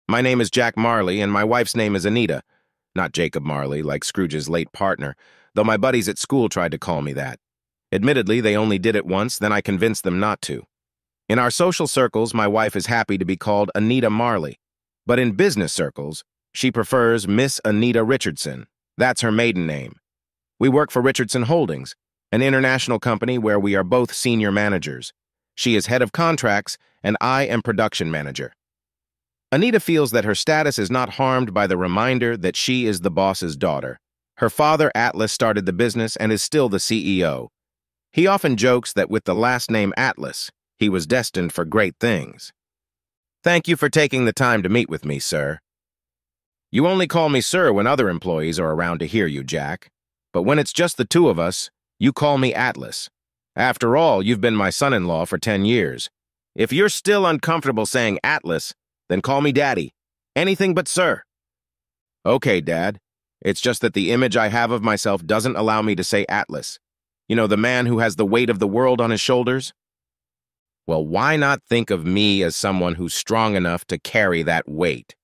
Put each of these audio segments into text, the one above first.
My name is Jack Marley, and my wife's name is Anita. Not Jacob Marley, like Scrooge's late partner, though my buddies at school tried to call me that. Admittedly, they only did it once, then I convinced them not to. In our social circles, my wife is happy to be called Anita Marley. But in business circles, she prefers Miss Anita Richardson. That's her maiden name. We work for Richardson Holdings, an international company where we are both senior managers. She is head of contracts, and I am production manager. Anita feels that her status is not harmed by the reminder that she is the boss's daughter. Her father, Atlas, started the business and is still the CEO. He often jokes that with the last name Atlas, he was destined for great things. Thank you for taking the time to meet with me, sir. You only call me sir when other employees are around to hear you, Jack. But when it's just the two of us, you call me Atlas. After all, you've been my son-in-law for 10 years. If you're still uncomfortable saying Atlas, then call me Daddy. Anything but sir. Okay, Dad. It's just that the image I have of myself doesn't allow me to say Atlas. You know, the man who has the weight of the world on his shoulders? Well, why not think of me as someone who's strong enough to carry that weight?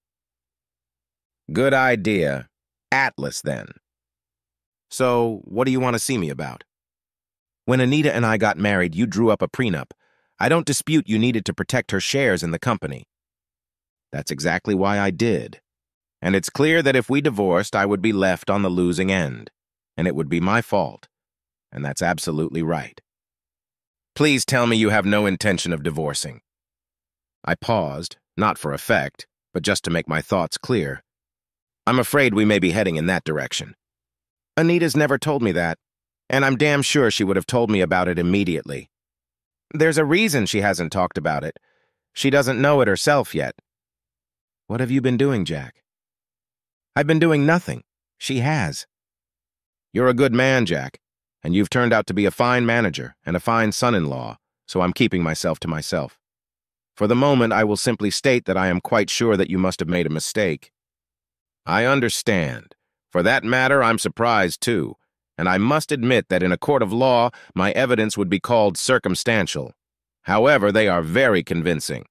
Good idea. Atlas, then. So, what do you want to see me about? When Anita and I got married, you drew up a prenup. I don't dispute you needed to protect her shares in the company. That's exactly why I did. And it's clear that if we divorced, I would be left on the losing end. And it would be my fault. And that's absolutely right. Please tell me you have no intention of divorcing. I paused, not for effect, but just to make my thoughts clear. I'm afraid we may be heading in that direction. Anita's never told me that, and I'm damn sure she would have told me about it immediately. There's a reason she hasn't talked about it. She doesn't know it herself yet. What have you been doing, Jack? I've been doing nothing. She has. You're a good man, Jack, and you've turned out to be a fine manager and a fine son-in-law, so I'm keeping myself to myself. For the moment, I will simply state that I am quite sure that you must have made a mistake. I understand. For that matter, I'm surprised, too, and I must admit that in a court of law, my evidence would be called circumstantial. However, they are very convincing.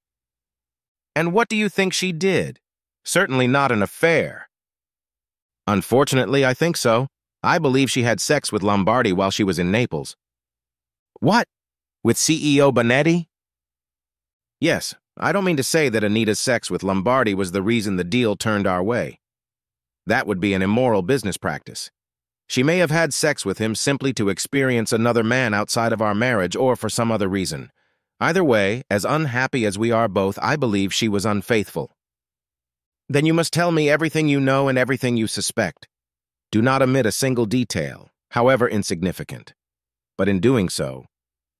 And what do you think she did? Certainly not an affair. Unfortunately, I think so. I believe she had sex with Lombardi while she was in Naples. What? With CEO Bonetti? Yes, I don't mean to say that Anita's sex with Lombardi was the reason the deal turned our way. That would be an immoral business practice. She may have had sex with him simply to experience another man outside of our marriage or for some other reason. Either way, as unhappy as we are both, I believe she was unfaithful. Then you must tell me everything you know and everything you suspect. Do not omit a single detail, however insignificant. But in doing so,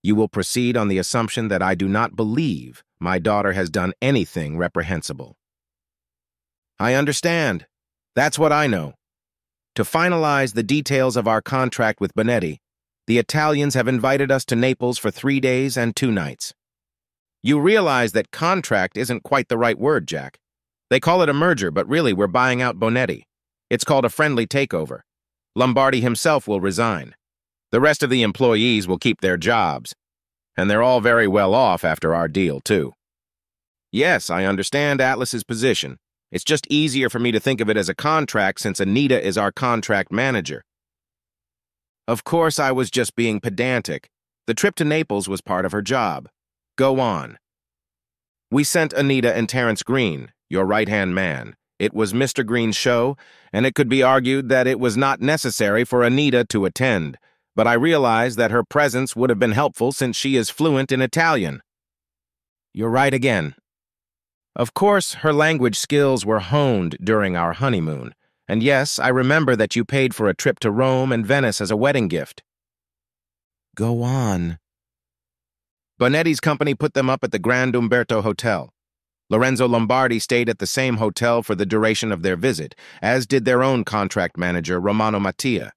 you will proceed on the assumption that I do not believe my daughter has done anything reprehensible. I understand. That's what I know. To finalize the details of our contract with Bonetti, the Italians have invited us to Naples for 3 days and 2 nights. You realize that contract isn't quite the right word, Jack. They call it a merger, but really we're buying out Bonetti. It's called a friendly takeover. Lombardi himself will resign. The rest of the employees will keep their jobs. And they're all very well off after our deal, too. Yes, I understand Atlas's position. It's just easier for me to think of it as a contract since Anita is our contract manager. Of course, I was just being pedantic. The trip to Naples was part of her job. Go on. We sent Anita and Terrence Green, your right-hand man. It was Mr. Green's show, and it could be argued that it was not necessary for Anita to attend, but I realized that her presence would have been helpful since she is fluent in Italian. You're right again. Of course, her language skills were honed during our honeymoon. And yes, I remember that you paid for a trip to Rome and Venice as a wedding gift. Go on. Bonetti's company put them up at the Grand Umberto Hotel. Lorenzo Lombardi stayed at the same hotel for the duration of their visit, as did their own contract manager, Romano Mattia.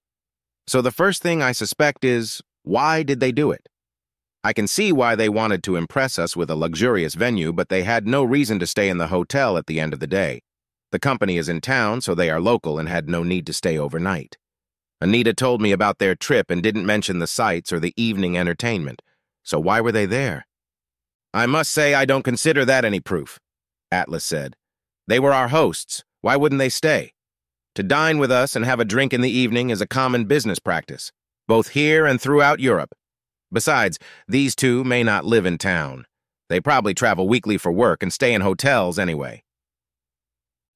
So the first thing I suspect is, why did they do it? I can see why they wanted to impress us with a luxurious venue, but they had no reason to stay in the hotel at the end of the day. The company is in town, so they are local and had no need to stay overnight. Anita told me about their trip and didn't mention the sights or the evening entertainment. So why were they there? I must say I don't consider that any proof, Atlas said. They were our hosts. Why wouldn't they stay? To dine with us and have a drink in the evening is a common business practice, both here and throughout Europe. Besides, these two may not live in town. They probably travel weekly for work and stay in hotels anyway.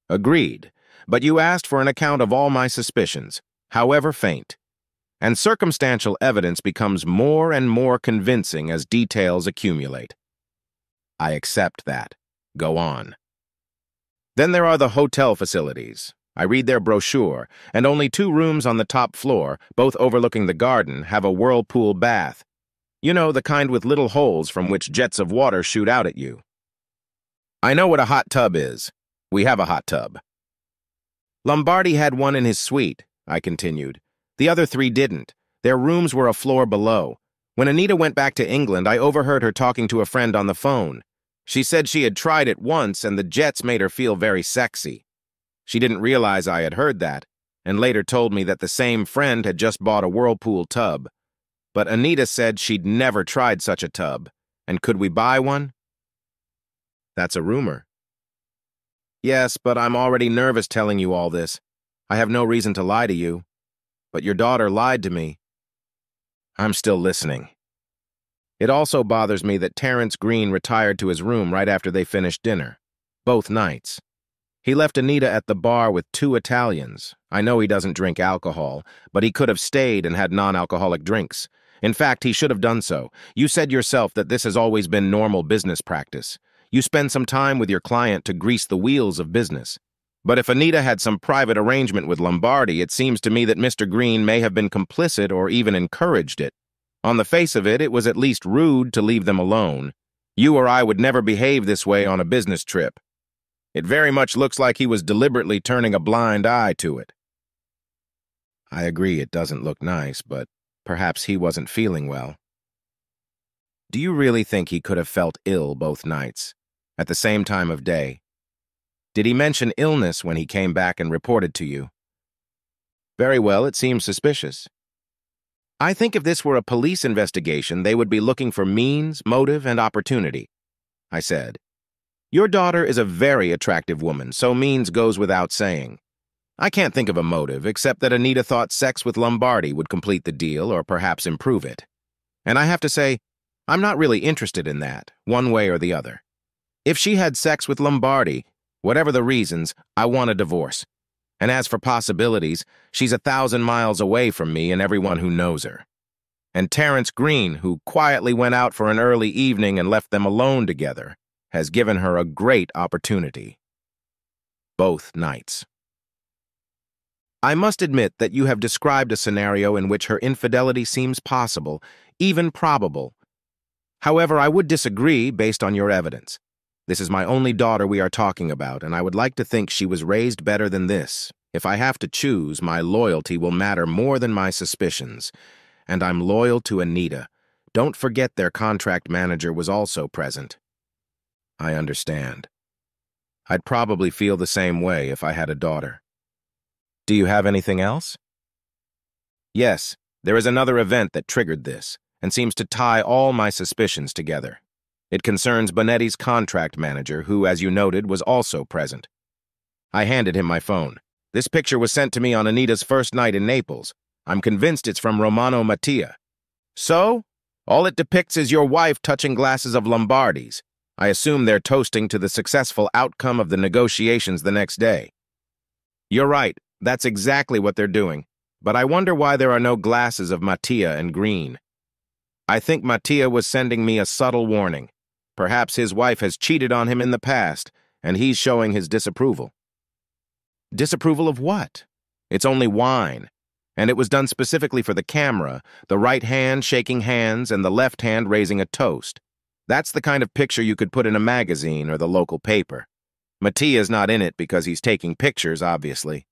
Agreed, but you asked for an account of all my suspicions, however faint. And circumstantial evidence becomes more and more convincing as details accumulate. I accept that. Go on. Then there are the hotel facilities. I read their brochure, and only 2 rooms on the top floor, both overlooking the garden, have a whirlpool bath. You know, the kind with little holes from which jets of water shoot out at you. I know what a hot tub is. We have a hot tub. Lombardi had one in his suite, I continued. The other 3 didn't. Their rooms were a floor below. When Anita went back to England, I overheard her talking to a friend on the phone. She said she had tried it once and the jets made her feel very sexy. She didn't realize I had heard that, and later told me that the same friend had just bought a whirlpool tub. But Anita said she'd never tried such a tub, and could we buy one? That's a rumor. Yes, but I'm already nervous telling you all this. I have no reason to lie to you. But your daughter lied to me. I'm still listening. It also bothers me that Terence Green retired to his room right after they finished dinner. Both nights. He left Anita at the bar with 2 Italians. I know he doesn't drink alcohol, but he could have stayed and had non-alcoholic drinks. In fact, he should have done so. You said yourself that this has always been normal business practice. You spend some time with your client to grease the wheels of business. But if Anita had some private arrangement with Lombardi, it seems to me that Mr. Green may have been complicit or even encouraged it. On the face of it, it was at least rude to leave them alone. You or I would never behave this way on a business trip. It very much looks like he was deliberately turning a blind eye to it. I agree it doesn't look nice, but perhaps he wasn't feeling well. Do you really think he could have felt ill both nights, at the same time of day? Did he mention illness when he came back and reported to you? Very well, it seems suspicious. I think if this were a police investigation, they would be looking for means, motive, and opportunity, I said. Your daughter is a very attractive woman, so means goes without saying. I can't think of a motive, except that Anita thought sex with Lombardi would complete the deal or perhaps improve it. And I have to say, I'm not really interested in that, one way or the other. If she had sex with Lombardi, whatever the reasons, I want a divorce. And as for possibilities, she's 1,000 miles away from me and everyone who knows her. And Terence Green, who quietly went out for an early evening and left them alone together, has given her a great opportunity. Both nights. I must admit that you have described a scenario in which her infidelity seems possible, even probable. However, I would disagree based on your evidence. This is my only daughter we are talking about, and I would like to think she was raised better than this. If I have to choose, my loyalty will matter more than my suspicions. And I'm loyal to Anita. Don't forget their contract manager was also present. I understand. I'd probably feel the same way if I had a daughter. Do you have anything else? Yes, there is another event that triggered this, and seems to tie all my suspicions together. It concerns Bonetti's contract manager, who, as you noted, was also present. I handed him my phone. This picture was sent to me on Anita's first night in Naples. I'm convinced it's from Romano Mattia. So, all it depicts is your wife touching glasses of Lombardi's. I assume they're toasting to the successful outcome of the negotiations the next day. You're right, that's exactly what they're doing. But I wonder why there are no glasses of Mattia and Green. I think Mattia was sending me a subtle warning. Perhaps his wife has cheated on him in the past, and he's showing his disapproval. Disapproval of what? It's only wine. And it was done specifically for the camera, the right hand shaking hands and the left hand raising a toast. That's the kind of picture you could put in a magazine or the local paper. Mattia's not in it because he's taking pictures, obviously.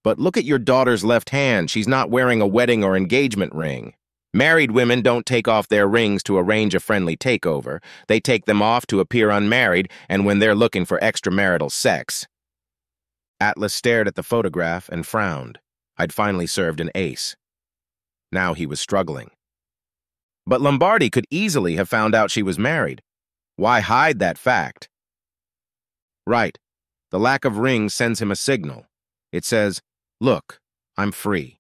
But look at your daughter's left hand. She's not wearing a wedding or engagement ring. Married women don't take off their rings to arrange a friendly takeover. They take them off to appear unmarried and when they're looking for extramarital sex. Atlas stared at the photograph and frowned. I'd finally served an ace. Now he was struggling. But Lombardi could easily have found out she was married. Why hide that fact? Right. The lack of ring sends him a signal. It says, "Look, I'm free."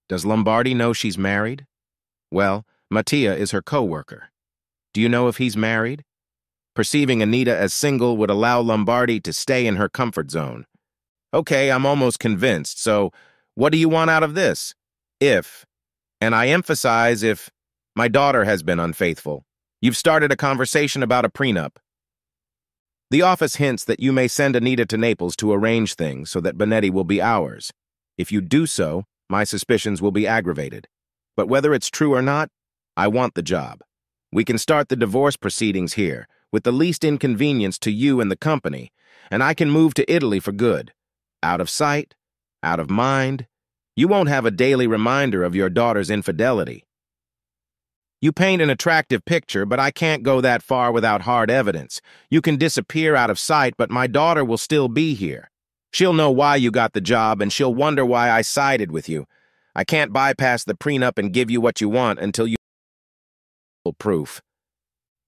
Does Lombardi know she's married? Well, Mattia is her co-worker. Do you know if he's married? Perceiving Anita as single would allow Lombardi to stay in her comfort zone. Okay, I'm almost convinced, so what do you want out of this? If, and I emphasize if, my daughter has been unfaithful. You've started a conversation about a prenup. The office hints that you may send Anita to Naples to arrange things so that Bonetti will be ours. If you do so, my suspicions will be aggravated. But whether it's true or not, I want the job. We can start the divorce proceedings here, with the least inconvenience to you and the company, and I can move to Italy for good. Out of sight, out of mind. You won't have a daily reminder of your daughter's infidelity. You paint an attractive picture, but I can't go that far without hard evidence. You can disappear out of sight, but my daughter will still be here. She'll know why you got the job, and she'll wonder why I sided with you. I can't bypass the prenup and give you what you want until you have proof.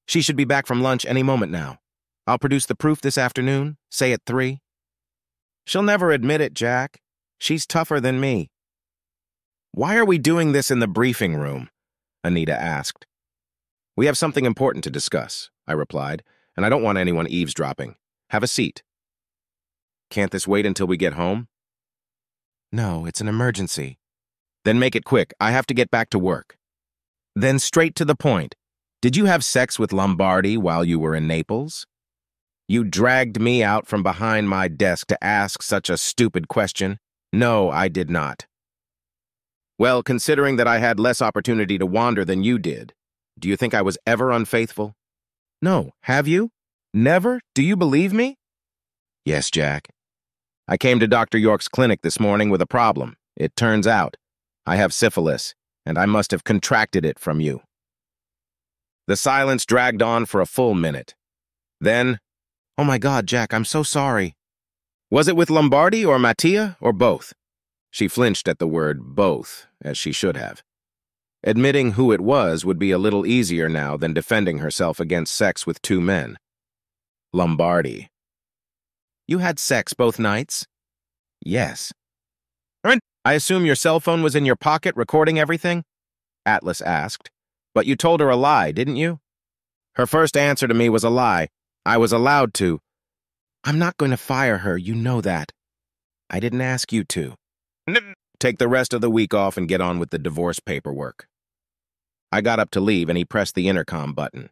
She should be back from lunch any moment now. I'll produce the proof this afternoon, say at 3. She'll never admit it, Jack. She's tougher than me. Why are we doing this in the briefing room? Anita asked. We have something important to discuss, I replied, and I don't want anyone eavesdropping. Have a seat. Can't this wait until we get home? No, it's an emergency. Then make it quick. I have to get back to work. Then straight to the point. Did you have sex with Lombardi while you were in Naples? You dragged me out from behind my desk to ask such a stupid question. No, I did not. Well, considering that I had less opportunity to wander than you did, do you think I was ever unfaithful? No, have you? Never? Do you believe me? Yes, Jack. I came to Dr. York's clinic this morning with a problem. It turns out I have syphilis, and I must have contracted it from you. The silence dragged on for a full minute. Then, oh my God, Jack, I'm so sorry. Was it with Lombardi or Mattia or both? She flinched at the word both, as she should have. Admitting who it was would be a little easier now than defending herself against sex with 2 men. Lombardi. You had sex both nights? Yes. I assume your cell phone was in your pocket recording everything? Atlas asked. But you told her a lie, didn't you? Her first answer to me was a lie. I was allowed to. I'm not going to fire her, you know that. I didn't ask you to. Take the rest of the week off and get on with the divorce paperwork. I got up to leave and he pressed the intercom button.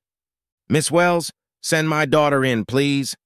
Miss Wells, send my daughter in, please.